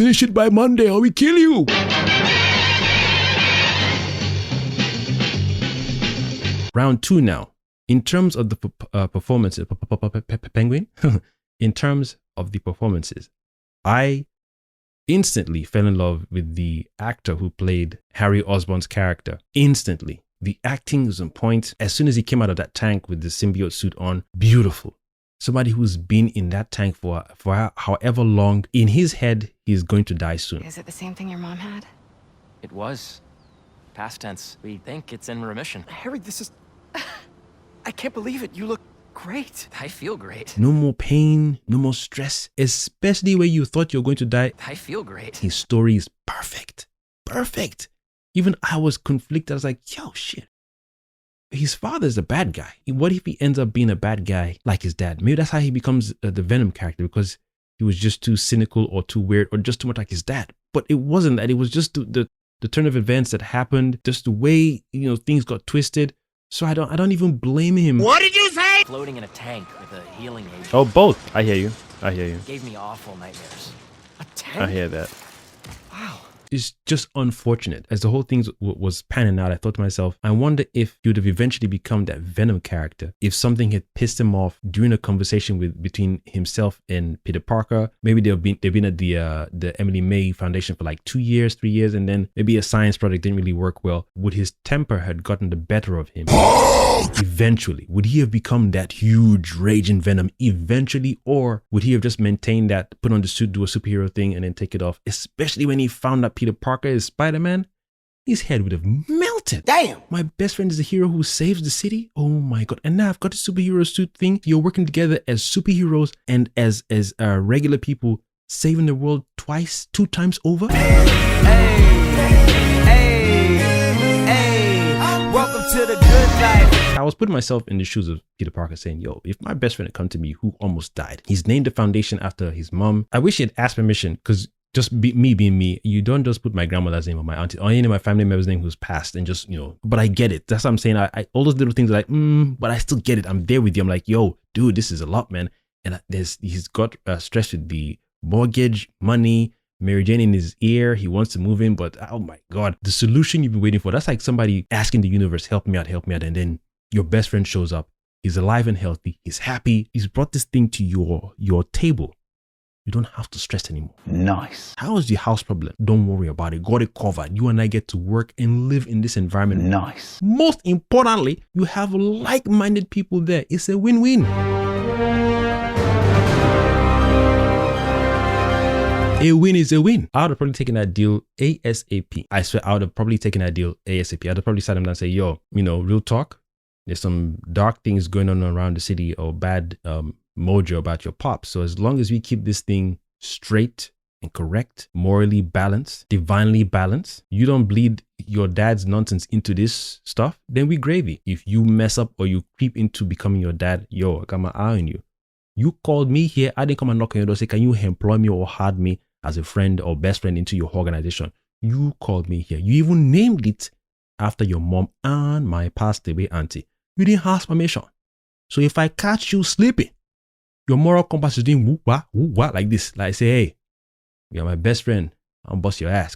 finish it by Monday or we kill you. Round 2 now. In terms of the performances, Penguin, in terms of the performances, I instantly fell in love with the actor who played Harry Osborn's character. Instantly. The acting was on point. As soon as he came out of that tank with the symbiote suit on, beautiful. Somebody who's been in that tank for however long, in his head, he's going to die soon. Is it the same thing your mom had? It was. Past tense. We think it's in remission. Harry, this is... I can't believe it. You look great. I feel great. No more pain, no more stress, especially when you thought you're going to die. I feel great. His story is perfect. Perfect. Even I was conflicted. I was like, yo, shit. His father's a bad guy. What if he ends up being a bad guy like his dad? Maybe that's how he becomes the Venom character, because he was just too cynical or too weird or just too much like his dad. But it wasn't that. It was just the turn of events that happened, just the way, you know, things got twisted. So I don't even blame him. What did you say? Floating in a tank with a healing agent. Oh, both. I hear you. I hear you. Gave me awful nightmares. A tank? I hear that. Wow. It's just unfortunate. As the whole thing was panning out, I thought to myself, I wonder if he would have eventually become that Venom character if something had pissed him off during a conversation between himself and Peter Parker. Maybe they've been at the Emily May Foundation for like 2 years, 3 years, and then maybe a science project didn't really work well. Would his temper had gotten the better of him? Eventually, would he have become that huge raging Venom eventually, or would he have just maintained that, put on the suit, do a superhero thing, and then take it off? Especially when he found out Peter Parker is Spider-Man, his head would have melted. Damn. My best friend is the hero who saves the city. Oh my god! And now I've got the superhero suit thing. You're working together as superheroes and as regular people, saving the world two times over. Welcome to the good life. I was putting myself in the shoes of Peter Parker saying, yo, if my best friend had come to me who almost died, he's named the foundation after his mom. I wish he had asked permission, because just me being me, you don't just put my grandmother's name or my auntie or any of my family members' name who's passed and just, you know, but I get it. That's what I'm saying. I all those little things are like, but I still get it. I'm there with you. I'm like, yo, dude, this is a lot, man. And he's got stressed with the mortgage, money, Mary Jane in his ear. He wants to move in, but oh my God, the solution you've been waiting for. That's like somebody asking the universe, help me out. And then your best friend shows up. He's alive and healthy. He's happy. He's brought this thing to your table. You don't have to stress anymore. Nice. How is the house problem? Don't worry about it. Got it covered. You and I get to work and live in this environment. Nice. Most importantly, you have like-minded people there. It's a win-win. A win is a win. I would have probably taken that deal ASAP. I swear I would have probably taken that deal ASAP. I'd have probably sat him down and say, yo, you know, real talk. There's some dark things going on around the city or bad mojo about your pops. So as long as we keep this thing straight and correct, morally balanced, divinely balanced, you don't bleed your dad's nonsense into this stuff, then we gravy. If you mess up or you creep into becoming your dad, yo, I got my eye on you. You called me here. I didn't come and knock on your door, say, can you employ me or hire me as a friend or best friend into your organization? You called me here. You even named it after your mom and my passed away auntie. You didn't ask permission. So if I catch you sleeping, your moral compass is doing woo-wah like this. Like say, hey, you're my best friend. I'll bust your ass.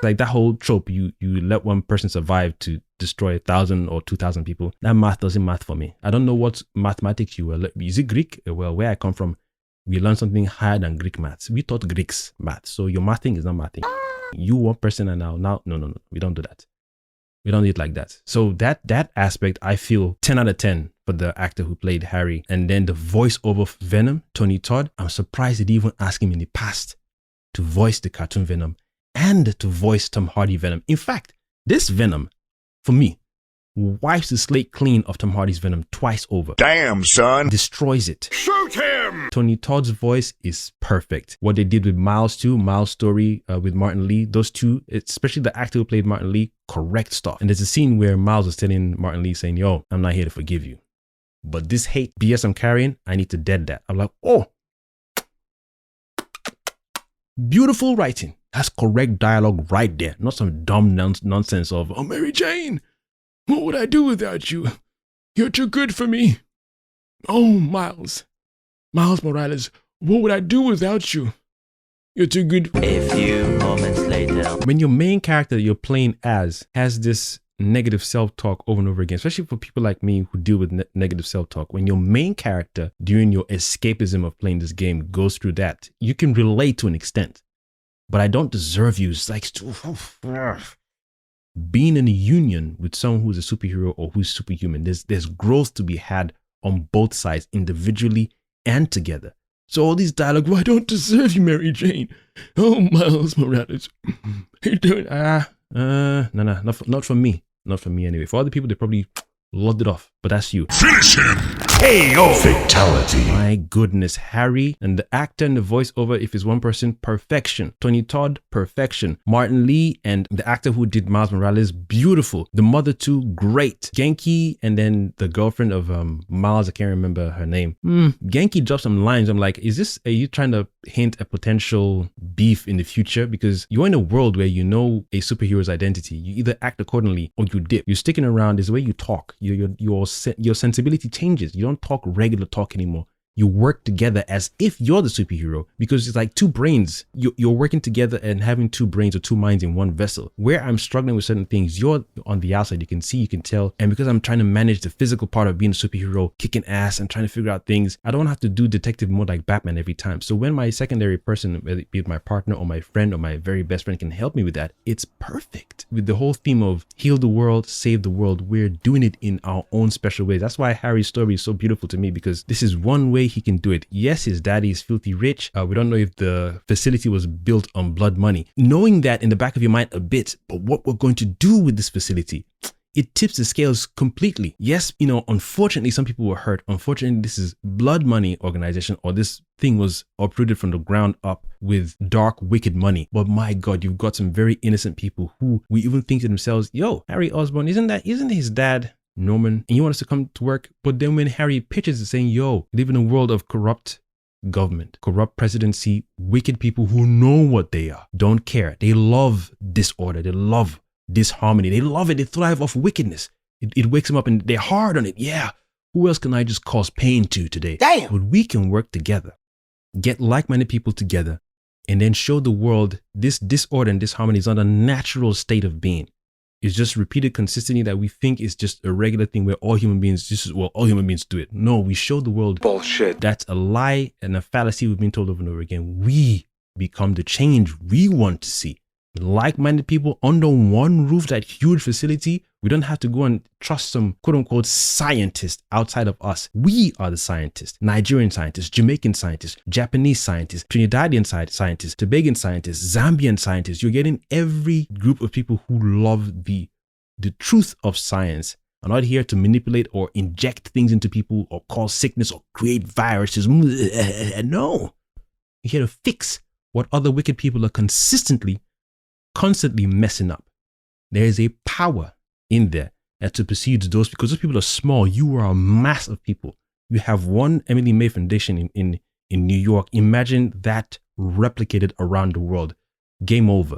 Like that whole trope, you let one person survive to destroy 1,000 or 2,000 people. That math doesn't math for me. I don't know what mathematics you were. Is it Greek? Well, where I come from, we learned something higher than Greek maths. We taught Greeks math. So your mathing is not mathing. You one person and now, no. We don't do that. We don't do it like that. So that aspect, I feel 10 out of 10 for the actor who played Harry. And then the voiceover for Venom, Tony Todd, I'm surprised they didn't even ask him in the past to voice the cartoon Venom and to voice Tom Hardy Venom. In fact, this Venom, for me, wipes the slate clean of Tom Hardy's Venom twice over. Damn, son. Destroys it. Shoot him! Tony Todd's voice is perfect. What they did with Miles too, Miles' story with Martin Lee, those two, especially the actor who played Martin Lee, correct stuff. And there's a scene where Miles was telling Martin Lee saying, yo, I'm not here to forgive you, but this hate BS I'm carrying, I need to dead that. I'm like, oh, beautiful writing. That's correct dialogue right there. Not some dumb nonsense of, oh, Mary Jane, what would I do without you? You're too good for me. Oh, Miles Morales, what would I do without you? You're too good. A few moments later. When your main character that you're playing as has this negative self-talk over and over again, especially for people like me who deal with negative self-talk, when your main character during your escapism of playing this game goes through that, you can relate to an extent. But I don't deserve you. It's like being in a union with someone who's a superhero or who's superhuman. There's growth to be had on both sides, individually and together. So all these dialogue, well, I don't deserve you, Mary Jane. Oh, Miles Morales. You don't. No, not for me. Not for me anyway. For other people, they probably loved it off, but that's you. Finish him! KO! Fatality. My goodness, Harry and the actor and the voiceover, if it's one person, perfection. Tony Todd, perfection. Martin Lee and the actor who did Miles Morales, beautiful. The mother too, great. Genki and then the girlfriend of Miles, I can't remember her name. Genki dropped some lines. I'm like, are you trying to hint a potential beef in the future? Because you're in a world where you know a superhero's identity. You either act accordingly or you dip. You're sticking around. Is the way you talk. Your sensibility changes. You don't talk regular talk anymore. You work together as if you're the superhero, because it's like two brains. You're working together and having two brains or two minds in one vessel. Where I'm struggling with certain things, you're on the outside. You can see, you can tell. And because I'm trying to manage the physical part of being a superhero, kicking ass and trying to figure out things, I don't have to do detective mode like Batman every time. So when my secondary person, whether it be my partner or my friend or my very best friend, can help me with that, it's perfect. With the whole theme of heal the world, save the world, we're doing it in our own special ways. That's why Harry's story is so beautiful to me, because this is one way he can do it. Yes, his daddy is filthy rich. We don't know if the facility was built on blood money. Knowing that in the back of your mind a bit, but what we're going to do with this facility, it tips the scales completely. Yes, unfortunately, some people were hurt. Unfortunately, this is blood money organization, or this thing was uprooted from the ground up with dark, wicked money. But my God, you've got some very innocent people who we even think to themselves, yo, Harry Osborn, isn't his dad Norman, and you want us to come to work? But then when Harry pitches it saying, yo, live in a world of corrupt government, corrupt presidency, wicked people who know what they are, don't care. They love disorder. They love disharmony. They love it. They thrive off wickedness. It wakes them up and they're hard on it. Yeah. Who else can I just cause pain to today? Damn. But we can work together, get like-minded people together, and then show the world this disorder and disharmony is not a natural state of being. It's just repeated consistently that we think is just a regular thing where all human beings do it. No, we show the world Bullshit. that's a lie and a fallacy we've been told over and over again. We become the change we want to see. Like-minded people under one roof, that huge facility. We don't have to go and trust some quote-unquote scientist outside of us. We are the scientists. Nigerian scientists, Jamaican scientists, Japanese scientists, Trinidadian scientists, Tobagan scientists, Zambian scientists. You're getting every group of people who love the truth of science. I'm not here to manipulate or inject things into people or cause sickness or create viruses. No. You're here to fix what other wicked people are constantly messing up. There is a power in there that supersedes those, because those people are small. You are a mass of people. You have one Emily May Foundation in New York. Imagine that replicated around the world. Game over.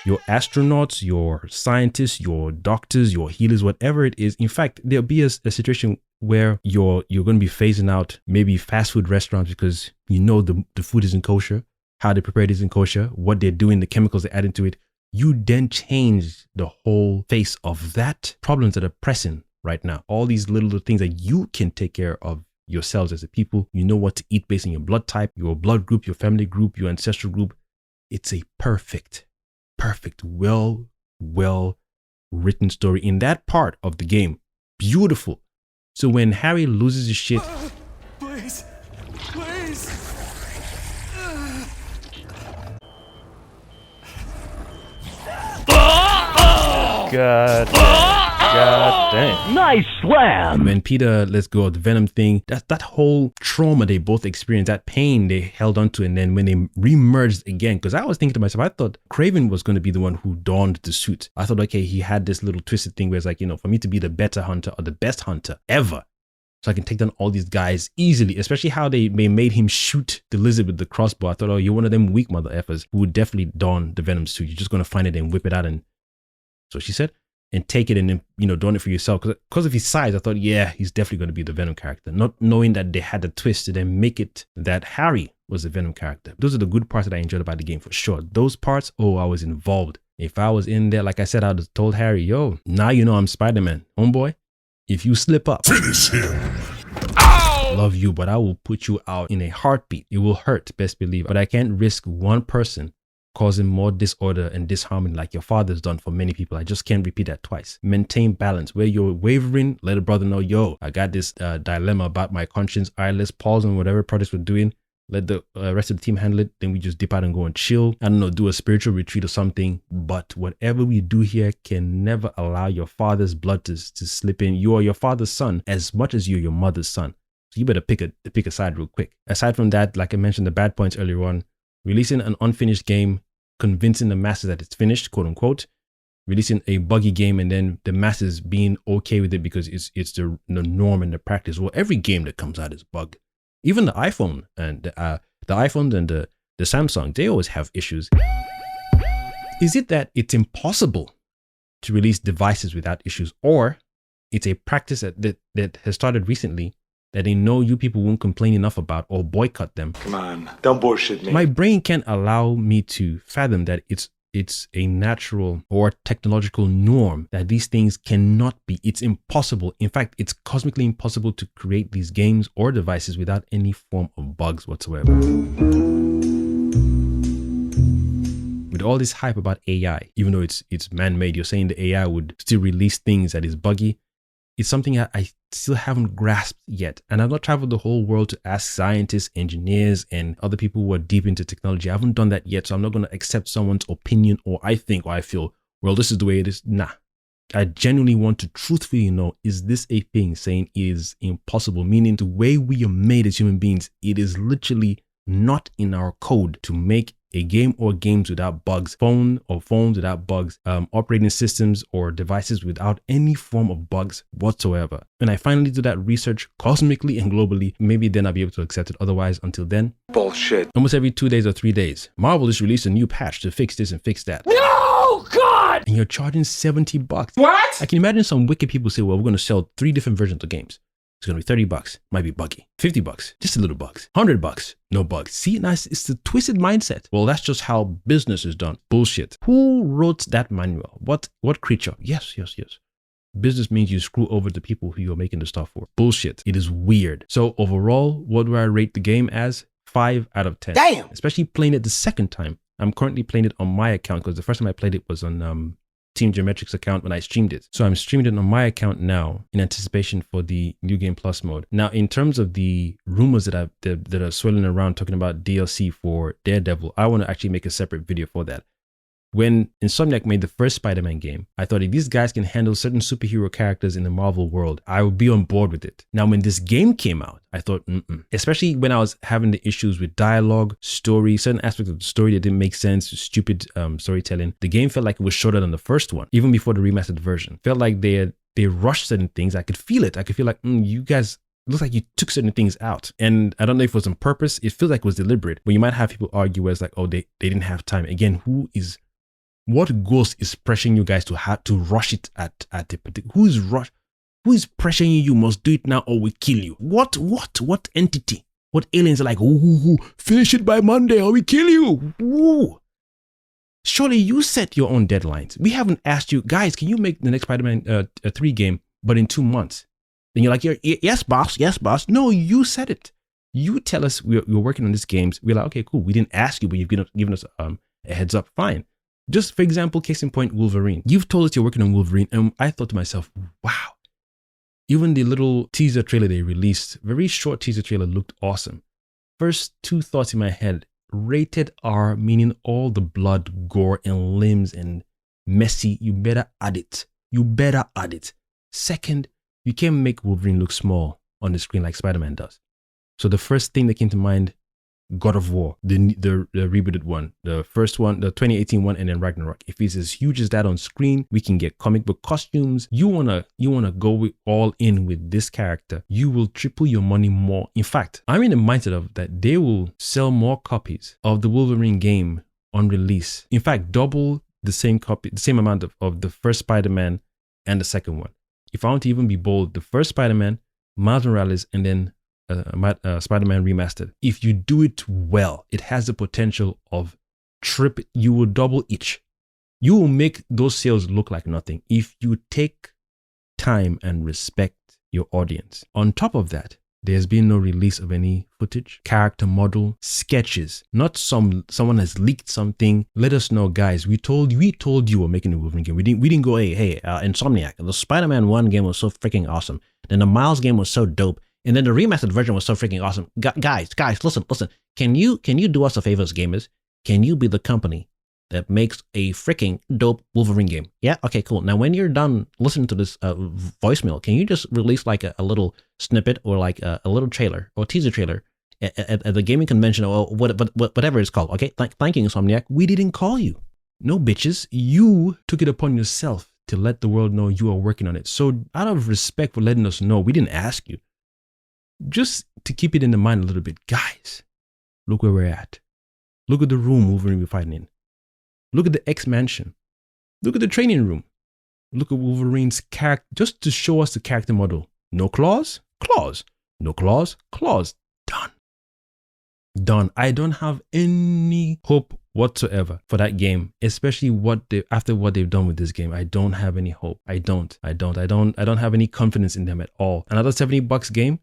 Your astronauts, your scientists, your doctors, your healers, whatever it is. In fact, there'll be a situation where you're going to be phasing out maybe fast food restaurants because the food isn't kosher. How they prepare it isn't kosher, what they're doing, the chemicals they add into it. You then change the whole face of that problems that are pressing right now. All these little things that you can take care of yourselves as a people. You know what to eat based on your blood type, your blood group, your family group, your ancestral group. It's a perfect, well written story in that part of the game. Beautiful. So when Harry loses his shit, Please. God dang. Nice slam. When Peter lets go of the Venom thing, that whole trauma they both experienced, that pain they held on to, and then when they re-merged again, because I was thinking to myself, I thought Kraven was going to be the one who donned the suit. I thought, okay, he had this little twisted thing where it's like, for me to be the better hunter or the best hunter ever, so I can take down all these guys easily, especially how they made him shoot the lizard with the crossbow. I thought, oh, you're one of them weak mother effers who would definitely don the Venom suit. You're just going to find it and whip it out. And so she said, and take it and then, you know, doing it for yourself. Because of his size, I thought, yeah, he's definitely going to be the Venom character. Not knowing that they had the twist to then make it that Harry was the Venom character. Those are the good parts that I enjoyed about the game for sure. Those parts, oh, I was involved. If I was in there, like I said, I would have told Harry, yo, now you know I'm Spider-Man. Homeboy, if you slip up, Finish him. love you, but I will put you out in a heartbeat. It will hurt, best believe. But I can't risk one person causing more disorder and disharmony like your father's done for many people. I just can't repeat that twice. Maintain balance. Where you're wavering, let a brother know, yo, I got this dilemma about my conscience. All right, let's pause on whatever projects we're doing. Let the rest of the team handle it. Then we just dip out and go and chill. I don't know, do a spiritual retreat or something. But whatever we do here can never allow your father's blood to slip in. You are your father's son as much as you're your mother's son. So you better pick a side real quick. Aside from that, like I mentioned, the bad points earlier on, releasing an unfinished game, convincing the masses that it's finished, quote unquote, releasing a buggy game and then the masses being okay with it because it's the norm and the practice. Well, every game that comes out is bugged. Even the iPhone and the iPhone and the Samsung, they always have issues. Is it that it's impossible to release devices without issues, or it's a practice that has started recently that they know you people won't complain enough about or boycott them? Come on, don't bullshit me. My brain can't allow me to fathom that it's a natural or technological norm that these things cannot be. It's impossible. In fact, it's cosmically impossible to create these games or devices without any form of bugs whatsoever. With all this hype about AI, even though it's man-made, you're saying the AI would still release things that is buggy. It's something I still haven't grasped yet. And I've not traveled the whole world to ask scientists, engineers, and other people who are deep into technology. I haven't done that yet. So I'm not going to accept someone's opinion or I think or I feel, well, this is the way it is. Nah. I genuinely want to truthfully know, is this a thing saying it is impossible? Meaning the way we are made as human beings, it is literally not in our code to make a game or games without bugs, phones without bugs, operating systems or devices without any form of bugs whatsoever. When I finally do that research cosmically and globally, maybe then I'll be able to accept it. Otherwise, until then, Bullshit. almost every 2 days or 3 days, Marvel just released a new patch to fix this and fix that. No, God! And you're charging $70. What? I can imagine some wicked people say, well, we're going to sell 3 different versions of games. It's going to be $30, might be buggy. $50, just a little bugs. $100, no bugs. See, nice. It's the twisted mindset. Well, that's just how business is done. Bullshit. Who wrote that manual? What creature? Yes. Business means you screw over the people who you're making the stuff for. Bullshit. It is weird. So overall, what do I rate the game as? 5 out of 10. Damn! Especially playing it the second time. I'm currently playing it on my account because the first time I played it was on Team Geometric's account when I streamed it. So I'm streaming it on my account now in anticipation for the New Game Plus mode. Now, in terms of the rumors that are swirling around talking about DLC for Daredevil, I want to actually make a separate video for that. When Insomniac made the first Spider-Man game, I thought if these guys can handle certain superhero characters in the Marvel world, I would be on board with it. Now, when this game came out, I thought, especially when I was having the issues with dialogue, story, certain aspects of the story that didn't make sense, stupid storytelling. The game felt like it was shorter than the first one, even before the remastered version. Felt like they rushed certain things. I could feel it. I could feel like, you guys, it looks like you took certain things out. And I don't know if it was on purpose. It feels like it was deliberate. But you might have people argue as like, oh, they didn't have time. Again, what ghost is pressuring you guys to have to rush it at a particular? Who is pressuring you? You must do it now or we kill you. What entity? What aliens are like? Ooh, finish it by Monday or we kill you. Ooh. Surely you set your own deadlines. We haven't asked you, guys, can you make the next Spider-Man 3 game, but in 2 months? Then you're like, yes, boss. No, you said it. You tell us we're working on these games. We're like, okay, cool. We didn't ask you, but you've given us a heads up. Fine. Just for example, case in point, Wolverine. You've told us you're working on Wolverine, and I thought to myself, wow. Even the little teaser trailer they released, very short teaser trailer, looked awesome. First 2 thoughts in my head, rated R, meaning all the blood, gore, and limbs and messy. You better add it. Second, you can't make Wolverine look small on the screen like Spider-Man does. So the first thing that came to mind, God of War, the rebooted one, the first one, the 2018 one, and then Ragnarok. If it's as huge as that on screen, we can get comic book costumes. You wanna go all in with this character, you will triple your money more. In fact, I'm in the mindset of that they will sell more copies of the Wolverine game on release. In fact, double the same amount of the first Spider-Man and the second one. If I want to even be bold, the first Spider-Man, Miles Morales, and then Spider-Man Remastered. If you do it well, it has the potential of you will double each. You will make those sales look like nothing if you take time and respect your audience. On top of that, there's been no release of any footage, character model, sketches. Not someone has leaked something. Let us know, guys. We told you we're making a Wolverine game. We didn't go, hey, Insomniac. The Spider-Man 1 game was so freaking awesome. Then the Miles game was so dope. And then the remastered version was so freaking awesome. Guys, listen. Can you do us a favor as gamers? Can you be the company that makes a freaking dope Wolverine game? Yeah? Okay, cool. Now, when you're done listening to this voicemail, can you just release like a little snippet or like a little trailer or teaser trailer at the gaming convention or whatever it's called? Okay, thank you, Insomniac. We didn't call you. No, bitches. You took it upon yourself to let the world know you are working on it. So out of respect for letting us know, we didn't ask you. Just to keep it in the mind a little bit, guys, look where we're at. Look at the room Wolverine we're fighting in. Look at the X-Mansion. Look at the training room. Look at Wolverine's character, just to show us the character model. No claws? Claws. No claws? Claws. Done. I don't have any hope whatsoever for that game, especially after what they've done with this game. I don't have any hope. I don't have any confidence in them at all. Another $70 game.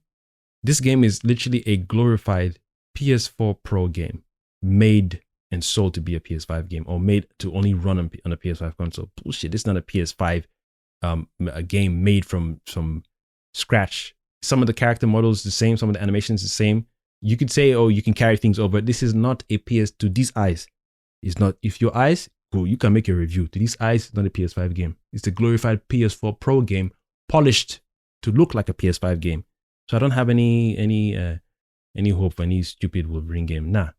This game is literally a glorified PS4 Pro game, made and sold to be a PS5 game, or made to only run on a PS5 console. Bullshit. This is not a PS5 a game made from scratch. Some of the character models the same, some of the animations the same. You could say, oh, you can carry things over. This is not a to these eyes. It's not. If your eyes, cool, you can make a review. To these eyes, it's not a PS5 game. It's a glorified PS4 Pro game, polished to look like a PS5 game. So I don't have any hope for any stupid Wolverine game. Nah.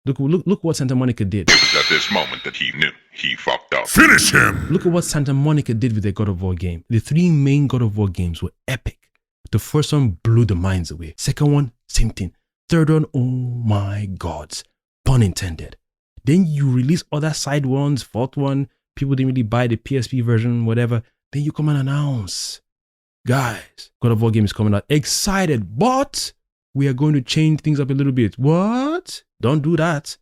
Look what Santa Monica did. It was at this moment that he knew he fucked up. Finish him! Look at what Santa Monica did with their God of War game. The 3 main God of War games were epic. The first one blew the minds away. Second one, same thing. Third one, oh my gods. Pun intended. Then you release other side ones. Fourth one, people didn't really buy the PSP version, whatever. Then you come and announce, guys, God of War game is coming out. Excited, but we are going to change things up a little bit. What? Don't do that.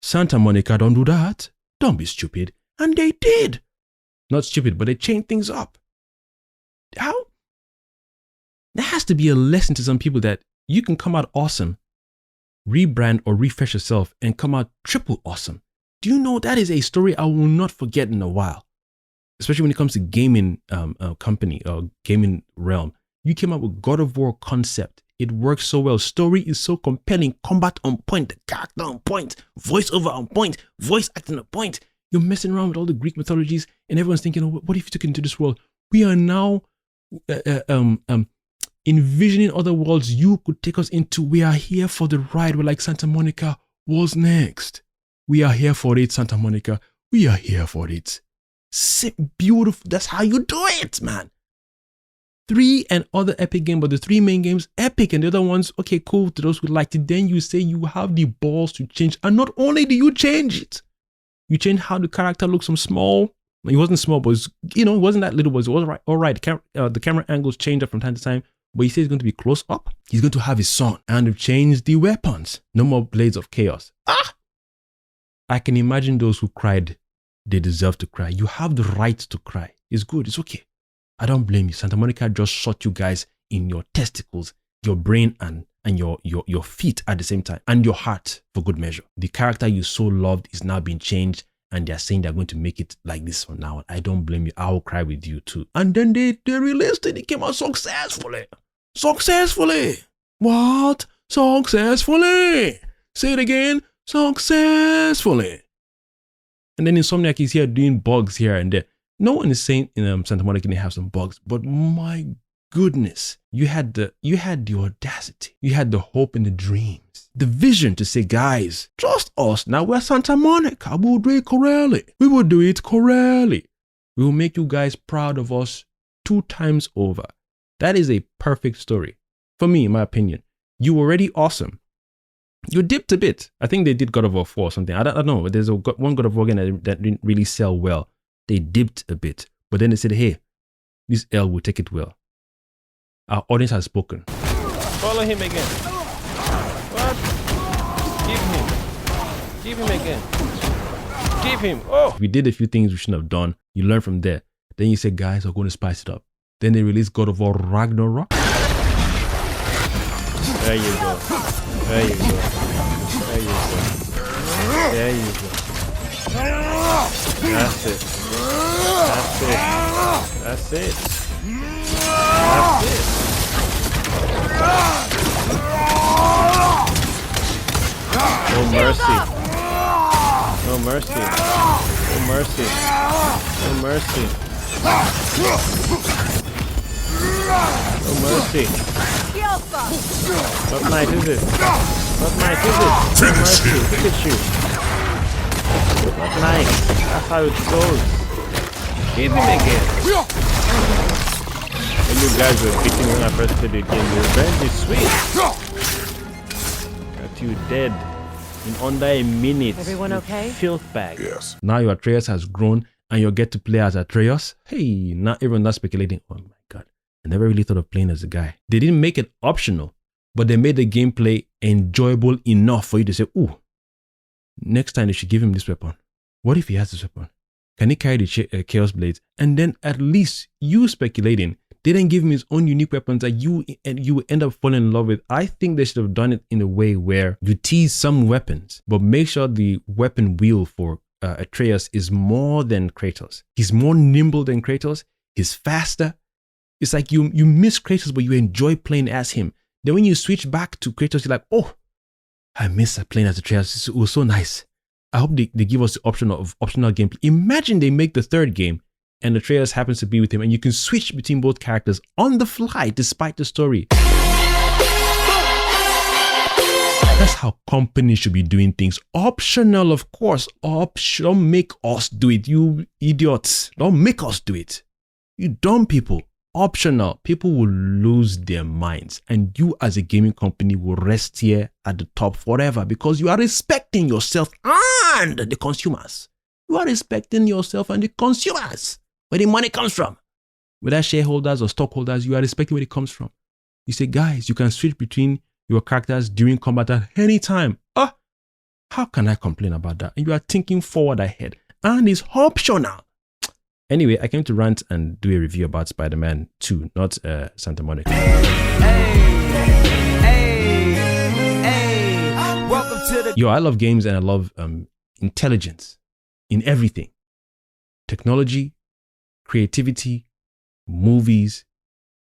Santa Monica, don't do that. Don't be stupid. And they did. Not stupid, but they changed things up. How? There has to be a lesson to some people that you can come out awesome, rebrand or refresh yourself, and come out triple awesome. Do you know that is a story I will not forget in a while? Especially when it comes to gaming company or gaming realm. You came up with God of War concept. It works so well. Story is so compelling. Combat on point. The character on point. Voiceover on point. Voice acting on point. You're messing around with all the Greek mythologies, and everyone's thinking, oh, what if you took it into this world? We are now envisioning other worlds you could take us into. We are here for the ride. We're like, Santa Monica, what's next? We are here for it, Santa Monica. We are here for it. Beautiful. That's how you do it, man. 3 and other epic game, but the 3 main games, epic, and the other ones, okay, cool to those who liked it. Then you say you have the balls to change, and not only do you change it, you change how the character looks from small. It wasn't small, but it wasn't that little, but it was all right. The camera angles change up from time to time, but he says he's going to be close up. He's going to have his son, and they've changed the weapons. No more blades of chaos. I can imagine those who cried. They deserve to cry. You have the right to cry. It's good. It's okay. I don't blame you. Santa Monica just shot you guys in your testicles, your brain, and your feet at the same time, and your heart for good measure. The character you so loved is now being changed, and they're saying they're going to make it like this from now on. I don't blame you. I will cry with you too. And then they released it. It came out successfully. Successfully. What? Successfully. Say it again. Successfully. And then Insomniac is here doing bugs here and there. No one is saying in Santa Monica they have some bugs, but my goodness, you had the audacity, you had the hope and the dreams, the vision to say, guys, trust us. Now we're Santa Monica. We'll do it correctly. We will do it correctly. We will make you guys proud of us 2 times over. That is a perfect story for me, in my opinion. You were already awesome. You dipped a bit. I think they did God of War 4 or something. I don't know. There's one God of War game that didn't really sell well. They dipped a bit, but then they said, hey, this L will take it well. Our audience has spoken. Follow him again. What? Give him again. Give him. Oh. We did a few things we shouldn't have done. You learn from there. Then you say, guys, we're going to spice it up. Then they release God of War Ragnarok. There you go. There you go. There you go. There you go. That's it. That's it. That's it. That's it. No mercy. No mercy. No mercy. No mercy. No mercy. Not nice, is it? Not nice, is it? No mercy. Look at you. Not nice. That's how it goes. Give him again. When you guys were beating when I first played the game, the revenge is sweet. Got you dead in under a minute. Everyone okay? Filth bag. Yes. Now your Atreus has grown and you'll get to play as Atreus. Hey, now everyone that's speculating. Oh my God. I never really thought of playing as a guy. They didn't make it optional, but they made the gameplay enjoyable enough for you to say, ooh, next time they should give him this weapon. What if he has this weapon? Can he carry the Chaos Blades? And then at least you speculating, they didn't give him his own unique weapons that you end up falling in love with. I think they should have done it in a way where you tease some weapons, but make sure the weapon wheel for Atreus is more than Kratos. He's more nimble than Kratos. He's faster. It's like you miss Kratos, but you enjoy playing as him. Then when you switch back to Kratos, you're like, oh, I miss playing as Atreus. It was so nice. I hope they give us the option of optional gameplay. Imagine they make the third game and Atreus happens to be with him and you can switch between both characters on the fly despite the story. That's how companies should be doing things. Optional, of course. Don't make us do it, you idiots. Don't make us do it. You dumb people. Optional. People will lose their minds and you as a gaming company will rest here at the top forever because you are respecting yourself and the consumers. You are respecting yourself and the consumers. Where the money comes from. Whether shareholders or stockholders, you are respecting where it comes from. You say, guys, you can switch between your characters during combat at any time. How can I complain about that? And you are thinking forward ahead. And it's optional. Anyway, I came to rant and do a review about Spider-Man 2, not Santa Monica. Welcome to the... Yo, I love games and I love intelligence in everything. Technology, creativity, movies,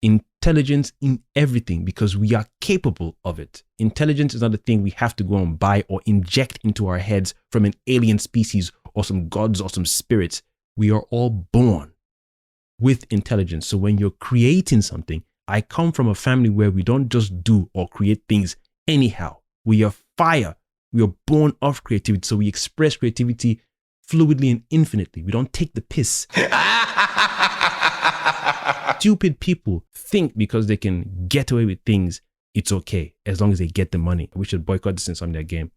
intelligence in everything because we are capable of it. Intelligence is not a thing we have to go and buy or inject into our heads from an alien species or some gods or some spirits. We are all born with intelligence. So when you're creating something, I come from a family where we don't just do or create things anyhow. We are fire. We are born of creativity. So we express creativity fluidly and infinitely. We don't take the piss. Stupid people think because they can get away with things, it's okay as long as they get the money. We should boycott this in some of their game.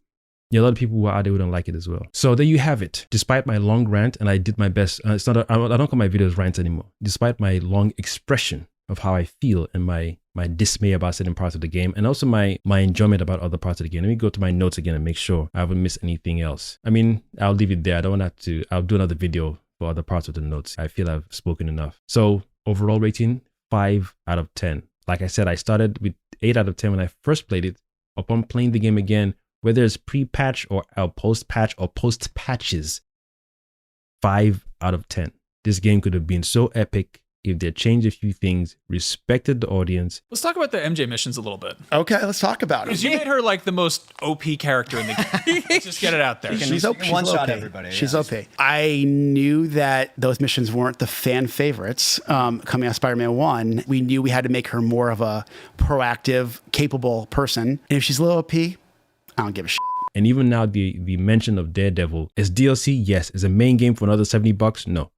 Yeah, a lot of people who are out there who don't like it as well. So there you have it. Despite my long rant, and I did my best. I don't call my videos rants anymore. Despite my long expression of how I feel and my dismay about certain parts of the game, and also my enjoyment about other parts of the game. Let me go to my notes again and make sure I haven't missed anything else. I mean, I'll leave it there. I don't want to. I'll do another video for other parts of the notes. I feel I've spoken enough. So overall rating, 5 out of 10. Like I said, I started with 8 out of 10 when I first played it. Upon playing the game again, whether it's pre-patch or post-patch or post-patches, 5 out of 10. This game could have been so epic if they changed a few things, respected the audience. Let's talk about the MJ missions a little bit. Okay, let's talk about it. Because you made her like the most OP character in the game. Let's just get it out there. She's OP. One-shot everybody. She's OP. I knew that those missions weren't the fan favorites coming out of Spider-Man 1. We knew we had to make her more of a proactive, capable person. And if she's a little OP, I don't give a shit. And even now, the mention of Daredevil as DLC, yes. As a main game for another $70, no.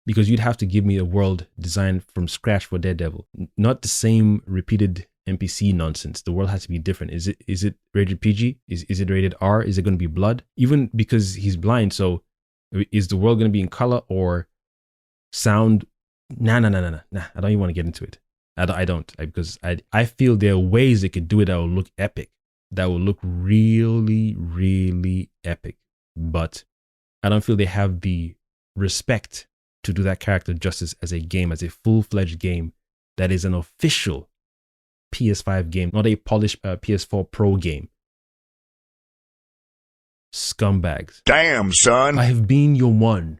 Because you'd have to give me a world designed from scratch for Daredevil. Not the same repeated NPC nonsense. The world has to be different. Is it rated PG? Is it rated R? Is it going to be blood? Even because he's blind, so is the world going to be in color or sound Nah. I don't even want to get into it. I don't because I feel there are ways they could do it that will look epic, that will look really, really epic. But I don't feel they have the respect to do that character justice as a game, as a full-fledged game that is an official PS5 game, not a polished PS4 Pro game. Scumbags. Damn, son. I have been your one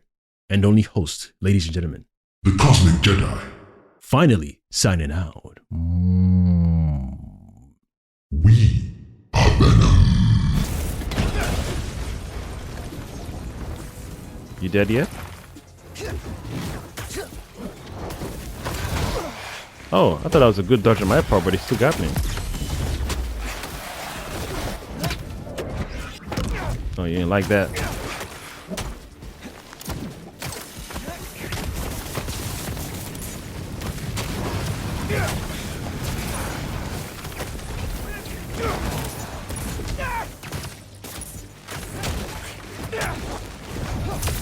and only host, ladies and gentlemen. The Cosmic Jedi. Finally, signing out. We are Venom. You dead yet? Oh, I thought that was a good dodge on my part, but he still got me. Oh, you didn't like that.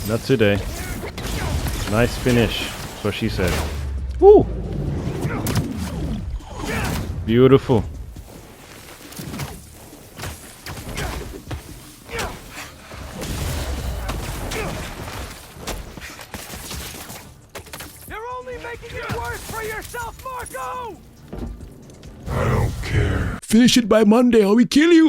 Not today. Nice finish. That's what she said. Woo! Beautiful. You're only making it worse for yourself, Marco! I don't care. Finish it by Monday or we kill you.